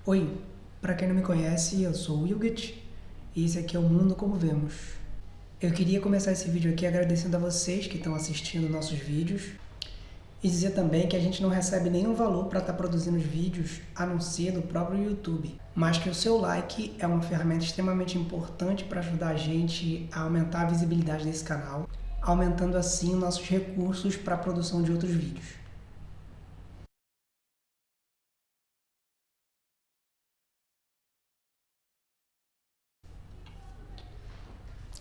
Oi, para quem não me conhece, eu sou o Wilgit e esse aqui é o Mundo Como Vemos. Eu queria começar esse vídeo aqui agradecendo a vocês que estão assistindo nossos vídeos e dizer também que a gente não recebe nenhum valor para estar produzindo os vídeos a não ser do próprio YouTube, mas que o seu like é uma ferramenta extremamente importante para ajudar a gente a aumentar a visibilidade desse canal, aumentando assim nossos recursos para a produção de outros vídeos.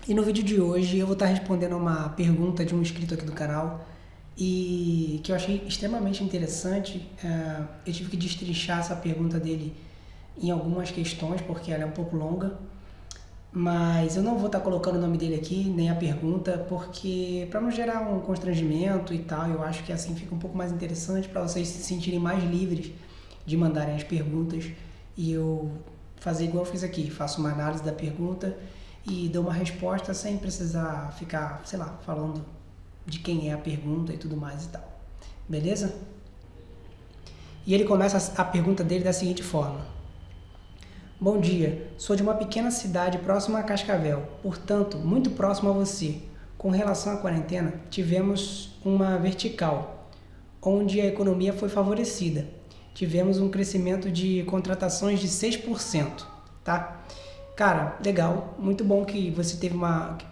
E no vídeo de hoje eu vou estar respondendo uma pergunta de um inscrito aqui do canal e que eu achei extremamente interessante. Eu tive que destrinchar essa pergunta dele em algumas questões porque ela é um pouco longa, mas eu não vou estar colocando o nome dele aqui, nem a pergunta, porque para não gerar um constrangimento e tal, eu acho que assim fica um pouco mais interessante para vocês se sentirem mais livres de mandarem as perguntas e eu fazer igual eu fiz aqui, faço uma análise da pergunta e dou uma resposta sem precisar ficar, sei lá, falando de quem é a pergunta e tudo mais e tal. Beleza? E ele começa a pergunta dele da seguinte forma: Bom dia, sou de uma pequena cidade próxima a Cascavel, portanto, muito próximo a você. Com relação à quarentena, tivemos uma vertical, onde a economia foi favorecida. Tivemos um crescimento de contratações de 6%, tá? Cara, legal, muito bom que você teve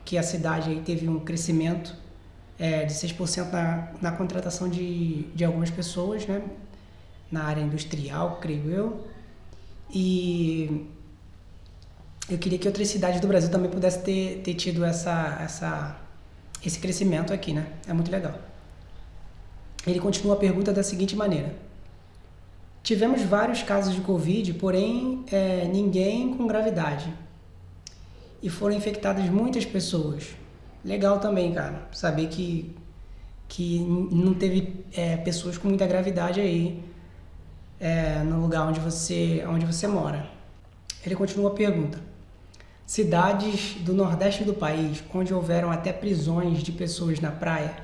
que a cidade aí teve um crescimento de 6% na contratação de algumas pessoas, né? Na área industrial, creio eu. E eu queria que outras cidades do Brasil também pudessem ter tido esse crescimento aqui, né? É muito legal. Ele continua a pergunta da seguinte maneira: Tivemos vários casos de Covid, porém ninguém com gravidade. E foram infectadas muitas pessoas. Legal também, cara, saber que não teve pessoas com muita gravidade aí no lugar onde você mora. Ele continua a pergunta: Cidades do nordeste do país, onde houveram até prisões de pessoas na praia,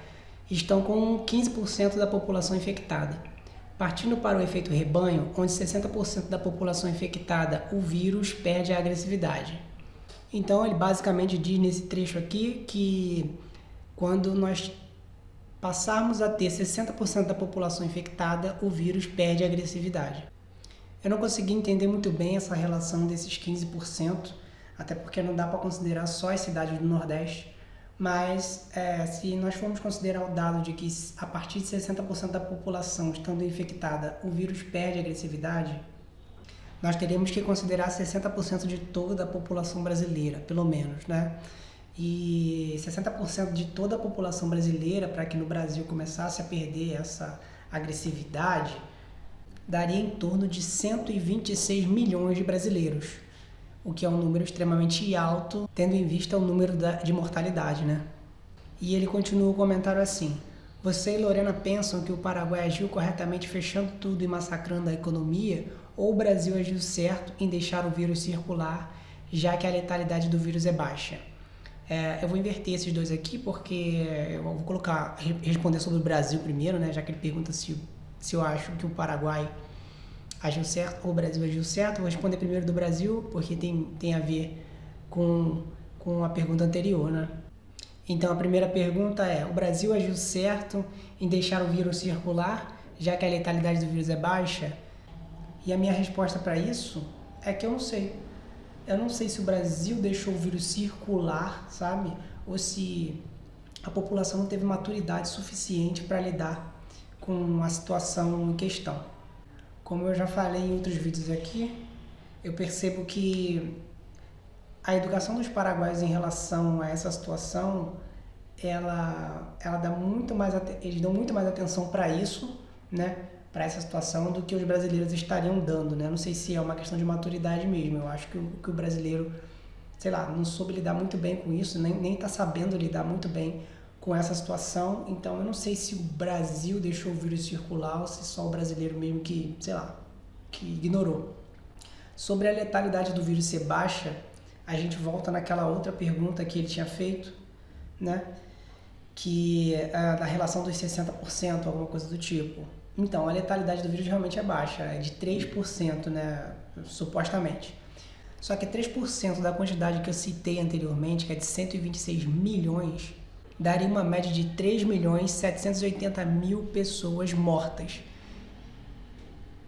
estão com 15% da população infectada. Partindo para o efeito rebanho, onde 60% da população infectada, o vírus perde a agressividade. Então, ele basicamente diz nesse trecho aqui que quando nós passarmos a ter 60% da população infectada, o vírus perde a agressividade. Eu não consegui entender muito bem essa relação desses 15%, até porque não dá para considerar só as cidades do Nordeste, mas se nós formos considerar o dado de que a partir de 60% da população estando infectada, o vírus perde a agressividade, nós teríamos que considerar 60% de toda a população brasileira, pelo menos, né? E 60% de toda a população brasileira, para que no Brasil começasse a perder essa agressividade, daria em torno de 126 milhões de brasileiros, o que é um número extremamente alto, tendo em vista o número de mortalidade, né? E ele continua o comentário assim: Você e Lorena pensam que o Paraguai agiu corretamente fechando tudo e massacrando a economia, ou o Brasil agiu certo em deixar o vírus circular, já que a letalidade do vírus é baixa? Eu vou inverter esses dois aqui, porque eu vou responder sobre o Brasil primeiro, né? Já que ele pergunta se eu acho que o Paraguai agiu certo ou o Brasil agiu certo. Vou responder primeiro do Brasil, porque tem a ver com a pergunta anterior, né? Então, a primeira pergunta é: o Brasil agiu certo em deixar o vírus circular, já que a letalidade do vírus é baixa? E a minha resposta para isso é que eu não sei. Eu não sei se o Brasil deixou o vírus circular, sabe? Ou se a população não teve maturidade suficiente para lidar com a situação em questão. Como eu já falei em outros vídeos aqui, eu percebo que a educação dos paraguaios em relação a essa situação, ela dá muito mais, eles dão muito mais atenção para isso, né? Para essa situação do que os brasileiros estariam dando, né? Não sei se é uma questão de maturidade mesmo. Eu acho que o brasileiro, sei lá, não soube lidar muito bem com isso, nem está sabendo lidar muito bem com essa situação. Então, eu não sei se o Brasil deixou o vírus circular ou se só o brasileiro mesmo que, sei lá, que ignorou. Sobre a letalidade do vírus ser baixa, a gente volta naquela outra pergunta que ele tinha feito, né? Que da relação dos 60%, alguma coisa do tipo. Então, a letalidade do vírus realmente é baixa, é de 3%, né, supostamente. Só que 3% da quantidade que eu citei anteriormente, que é de 126 milhões, daria uma média de 3.780.000 pessoas mortas.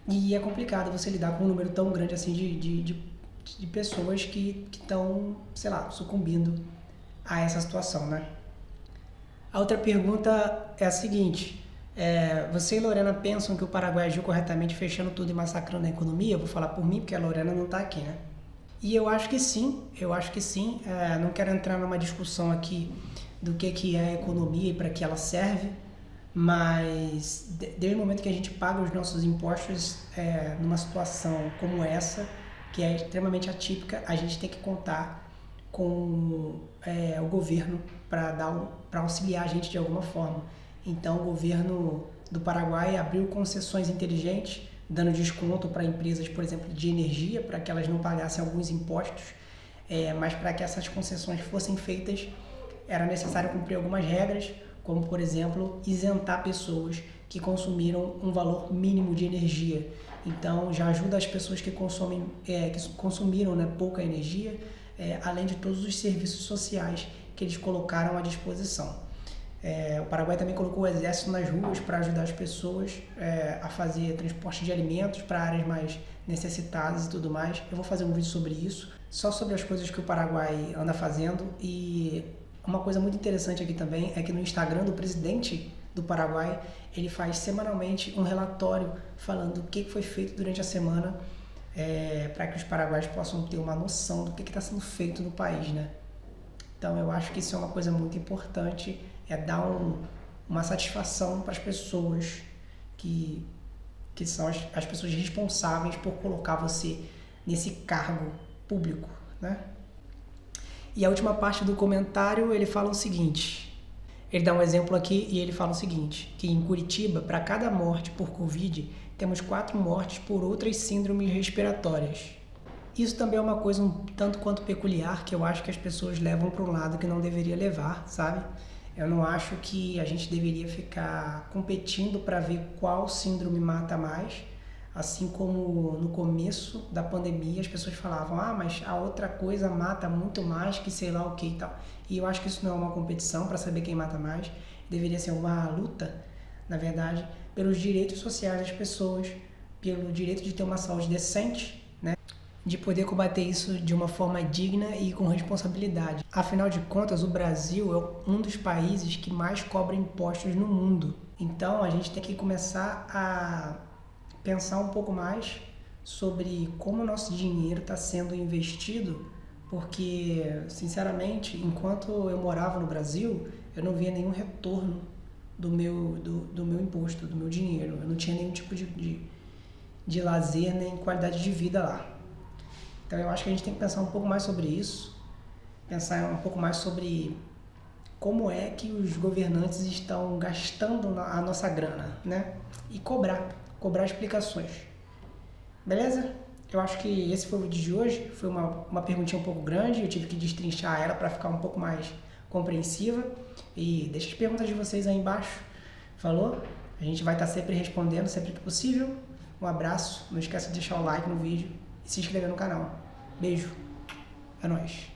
E é complicado você lidar com um número tão grande assim de pessoas que estão, sei lá, sucumbindo a essa situação, né? A outra pergunta é a seguinte: você e Lorena pensam que o Paraguai agiu corretamente fechando tudo e massacrando a economia? Eu vou falar por mim, porque a Lorena não está aqui, né? E eu acho que sim, não quero entrar numa discussão aqui do que é a economia e para que ela serve, mas desde o momento que a gente paga os nossos impostos numa situação como essa, que é extremamente atípica, a gente tem que contar com o governo para auxiliar a gente de alguma forma. Então o governo do Paraguai abriu concessões inteligentes, dando desconto para empresas, por exemplo, de energia, para que elas não pagassem alguns impostos, mas para que essas concessões fossem feitas, era necessário cumprir algumas regras, como, por exemplo, isentar pessoas que consumiram um valor mínimo de energia. Então, já ajuda as pessoas que consumiram, né, pouca energia, além de todos os serviços sociais que eles colocaram à disposição. O Paraguai também colocou o exército nas ruas para ajudar as pessoas a fazer transporte de alimentos para áreas mais necessitadas e tudo mais. Eu vou fazer um vídeo sobre isso, só sobre as coisas que o Paraguai anda fazendo. E uma coisa muito interessante aqui também é que no Instagram do presidente do Paraguai, ele faz semanalmente um relatório falando o que foi feito durante a semana, para que os paraguaios possam ter uma noção do que está sendo feito no país, né? Então eu acho que isso é uma coisa muito importante, dar uma satisfação para as pessoas que são as pessoas responsáveis por colocar você nesse cargo público, né? E a última parte do comentário, ele fala o seguinte, ele dá um exemplo aqui e ele fala o seguinte, que em Curitiba, para cada morte por Covid, temos 4 mortes por outras síndromes respiratórias. Isso também é uma coisa um tanto quanto peculiar, que eu acho que as pessoas levam para um lado que não deveria levar, sabe? Eu não acho que a gente deveria ficar competindo para ver qual síndrome mata mais, assim como no começo da pandemia as pessoas falavam, mas a outra coisa mata muito mais que sei lá o que e tal. E eu acho que isso não é uma competição para saber quem mata mais, deveria ser uma luta, na verdade, pelos direitos sociais das pessoas, pelo direito de ter uma saúde decente, né? De poder combater isso de uma forma digna e com responsabilidade. Afinal de contas, o Brasil é um dos países que mais cobra impostos no mundo. Então, a gente tem que começar a pensar um pouco mais sobre como o nosso dinheiro está sendo investido, porque, sinceramente, enquanto eu morava no Brasil, eu não via nenhum retorno do meu imposto, do meu dinheiro. Eu não tinha nenhum tipo de lazer nem qualidade de vida lá. Então eu acho que a gente tem que pensar um pouco mais sobre isso, pensar um pouco mais sobre como é que os governantes estão gastando a nossa grana, né? E cobrar explicações. Beleza? Eu acho que esse foi o vídeo de hoje, foi uma perguntinha um pouco grande, eu tive que destrinchar ela para ficar um pouco mais compreensiva. E deixa as perguntas de vocês aí embaixo, falou? A gente vai estar sempre respondendo, sempre que possível. Um abraço, não esqueça de deixar o like no vídeo e se inscrever no canal. Beijo, é nóis.